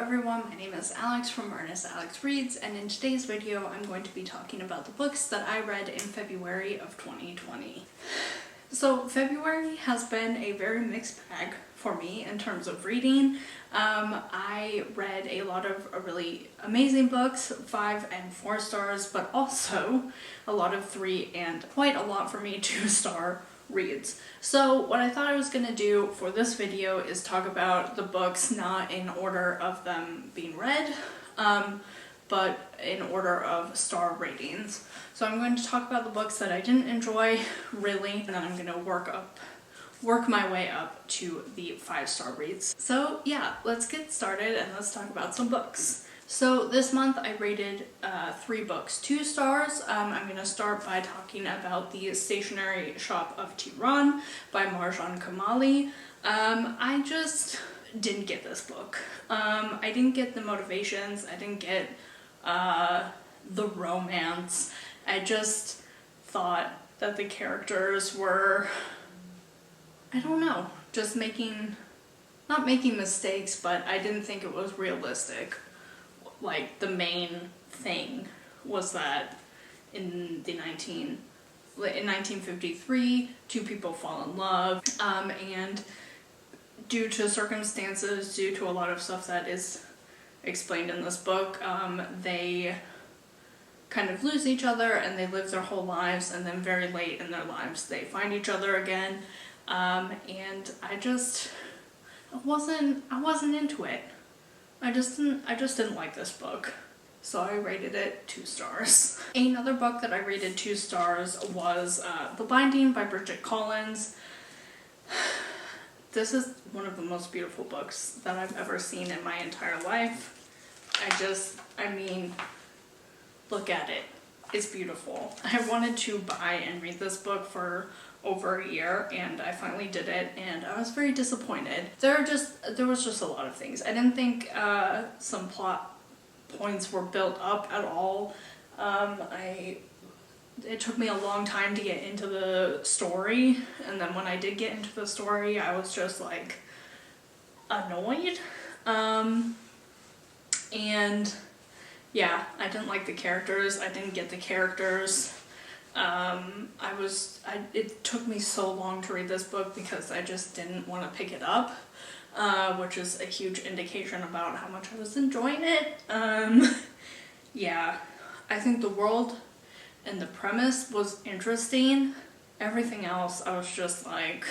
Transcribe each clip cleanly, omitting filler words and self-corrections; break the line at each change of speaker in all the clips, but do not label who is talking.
everyone, my name is Alex from earnestalexreads, and in today's video I'm going to be talking about the books that I read in February of 2020. So February has been a very mixed bag for me in terms of reading. I read a lot of really amazing books, 5 and 4 stars, but also a lot of 3 and quite a lot for me 2-star reads. So what I thought I was gonna do for this video is talk about the books not in order of them being read, but in order of star ratings. So I'm going to talk about the books that I didn't enjoy really, and then I'm gonna work my way up to the 5-star reads. So yeah, let's get started and let's talk about some books. So this month I rated 3 books 2 stars. I'm going to start by talking about The Stationery Shop of Tehran by Marjan Kamali. I just didn't get this book. I didn't get the motivations, I didn't get the romance. I just thought that the characters were, I don't know, just not making mistakes, but I didn't think it was realistic. Like, the main thing was that in 1953, 2 people fall in love, and due to circumstances, due to a lot of stuff that is explained in this book, they kind of lose each other and they live their whole lives, and then very late in their lives they find each other again, and I wasn't into it. I just didn't like this book, so I rated it 2 stars. Another book that I rated 2 stars was The Binding by Bridget Collins. This is one of the most beautiful books that I've ever seen in my entire life. I mean, look at it. It's beautiful. I wanted to buy and read this book for over a year, and I finally did it, and I was very disappointed. There was just a lot of things. I didn't think some plot points were built up at all. It took me a long time to get into the story, and then when I did get into the story, I was just like annoyed. And yeah, I didn't like the characters. I didn't get the characters. It took me so long to read this book because I just didn't want to pick it up, which is a huge indication about how much I was enjoying it. Yeah, I think the world and the premise was interesting. Everything else, I was just like,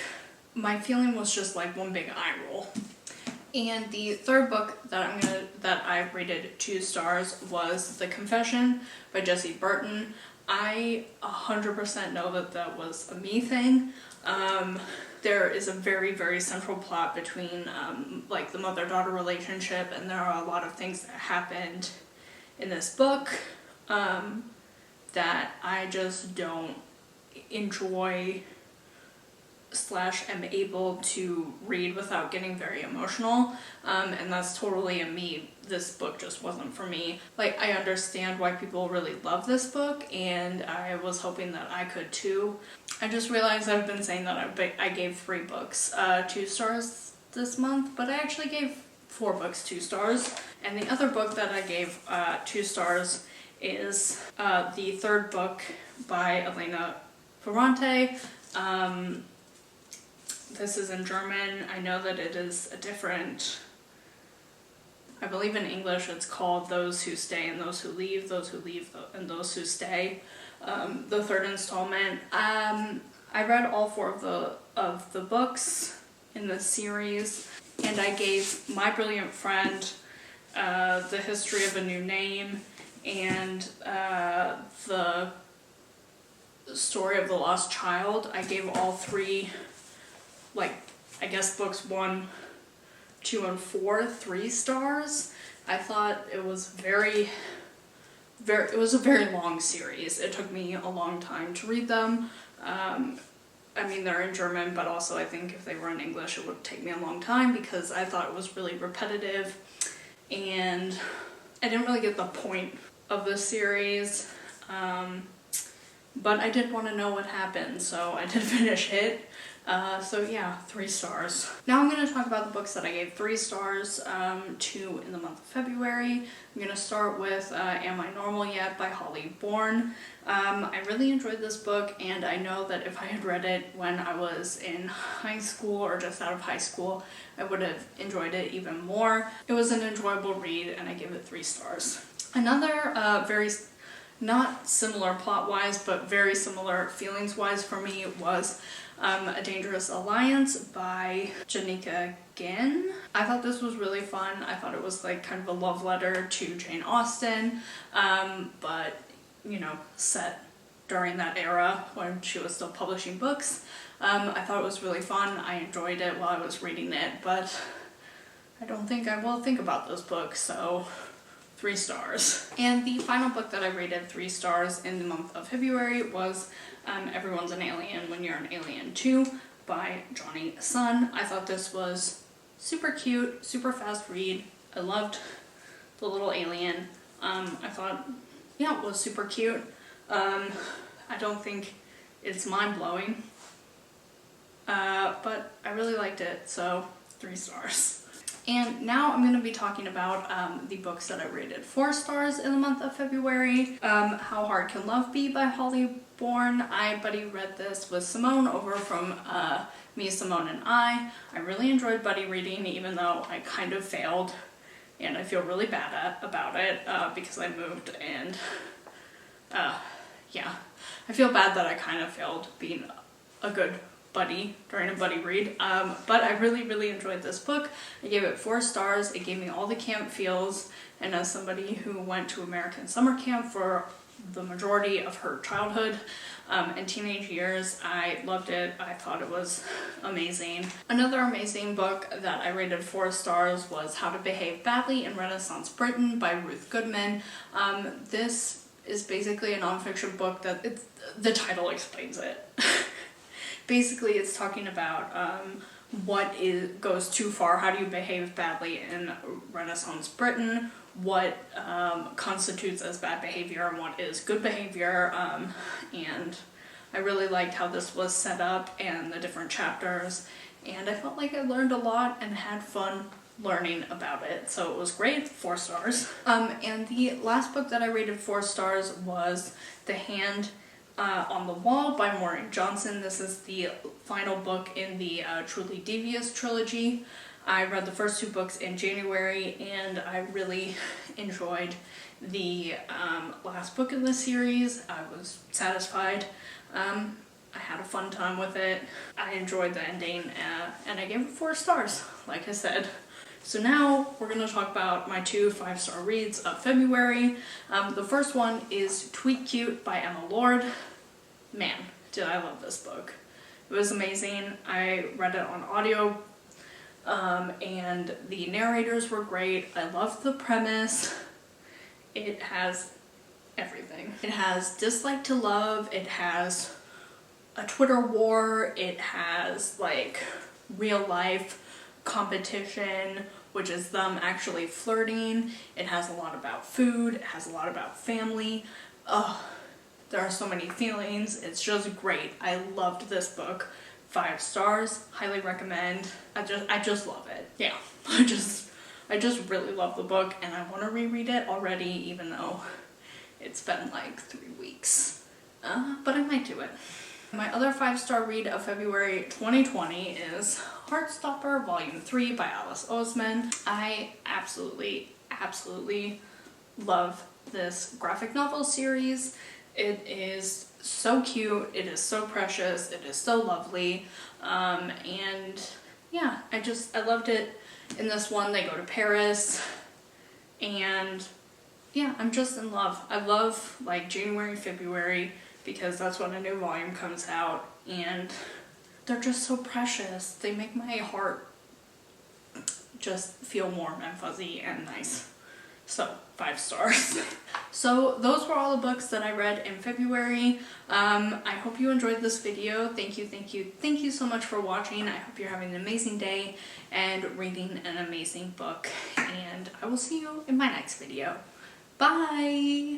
my feeling was just like one big eye roll. And the third book that I rated 2 stars was The Confession by Jessie Burton. I 100% know that was a me thing. There is a very, very central plot between like the mother-daughter relationship, and there are a lot of things that happened in this book that I just don't enjoy / am able to read without getting very emotional, and that's totally a me. This book just wasn't for me. Like, I understand why people really love this book, and I was hoping that I could too. I just realized I've been saying that I gave 3 books 2 stars this month, but I actually gave 4 books 2 stars, and the other book that I gave 2 stars is the third book by Elena Ferrante. This is in German. I know that it is a different, I believe in English it's called Those Who Stay and Those Who Leave, Those Who Leave and Those Who Stay. The third installment. I read all 4 of the books in this series, and I gave My Brilliant Friend, The History of a New Name, and The Story of the Lost Child. I gave all 3, like, I guess books 1, 2, and 4 3 stars. I thought it was it was a very long series. It took me a long time to read them. I mean, they're in German, but also I think if they were in English it would take me a long time because I thought it was really repetitive, and I didn't really get the point of the series. But I did want to know what happened, so I did finish it. So yeah, 3 stars. Now I'm going to talk about the books that I gave 3 stars to in the month of February. I'm going to start with Am I Normal Yet by Holly Bourne. I really enjoyed this book, and I know that if I had read it when I was in high school or just out of high school, I would have enjoyed it even more. It was an enjoyable read, and I give it 3 stars. Another very not similar plot-wise, but very similar feelings-wise for me was A Dangerous Alliance by Janika Ginn. I thought this was really fun. I thought it was like kind of a love letter to Jane Austen, but you know, set during that era when she was still publishing books. I thought it was really fun. I enjoyed it while I was reading it, but I don't think I will think about this book, so 3 stars. And the final book that I rated 3 stars in the month of February was Everyone's an Alien When You're an Alien Too by Johnny Sun. I thought this was super cute, super fast read. I loved the little alien. I thought, yeah, it was super cute. I don't think it's mind-blowing, but I really liked it, so 3 stars. And now I'm going to be talking about the books that I rated 4 stars in the month of February. How Hard Can Love Be by Holly Bourne. I buddy read this with Simone over from Me, Simone, and I. I really enjoyed buddy reading, even though I kind of failed, and I feel really bad about it because I moved, and yeah, I feel bad that I kind of failed being a good buddy during a buddy read, but I really enjoyed this book. I gave it 4 stars. It gave me all the camp feels, and as somebody who went to American summer camp for the majority of her childhood and teenage years, I loved it. I thought it was amazing. Another amazing book that I rated 4 stars was How to Behave Badly in Renaissance Britain by Ruth Goodman. This is basically a nonfiction book that the title explains it. Basically, it's talking about what goes too far, how do you behave badly in Renaissance Britain, what constitutes as bad behavior and what is good behavior, and I really liked how this was set up and the different chapters, and I felt like I learned a lot and had fun learning about it, so it was great. 4 stars. And the last book that I rated 4 stars was The Hand on the Wall by Maureen Johnson. This is the final book in the Truly Devious trilogy. I read the first 2 books in January, and I really enjoyed the last book in the series. I was satisfied. I had a fun time with it. I enjoyed the ending, and I gave it 4 stars, like I said. So now we're going to talk about my 2 5-star reads of February. The first one is Tweet Cute by Emma Lord. Man, did I love this book. It was amazing. I read it on audio, and the narrators were great. I loved the premise. It has everything. It has dislike to love, it has a Twitter war, it has like real life competition, which is them actually flirting. It has a lot about food, it has a lot about family. There are so many feelings. It's just great. I loved this book. 5 stars, highly recommend. I just love it. Yeah, I just really love the book, and I want to reread it already, even though it's been like 3 weeks. But I might do it. My other 5-star read of February 2020 is Heartstopper Volume 3 by Alice Oseman. I absolutely love this graphic novel series. It is so cute, it is so precious, it is so lovely, and yeah, I loved it. In this one, they go to Paris, and yeah, I'm just in love. I love like January, February, because that's when a new volume comes out, and they're just so precious. They make my heart just feel warm and fuzzy and nice. So, 5 stars. So those were all the books that I read in February. I hope you enjoyed this video. Thank you so much for watching. I hope you're having an amazing day and reading an amazing book. And I will see you in my next video. Bye!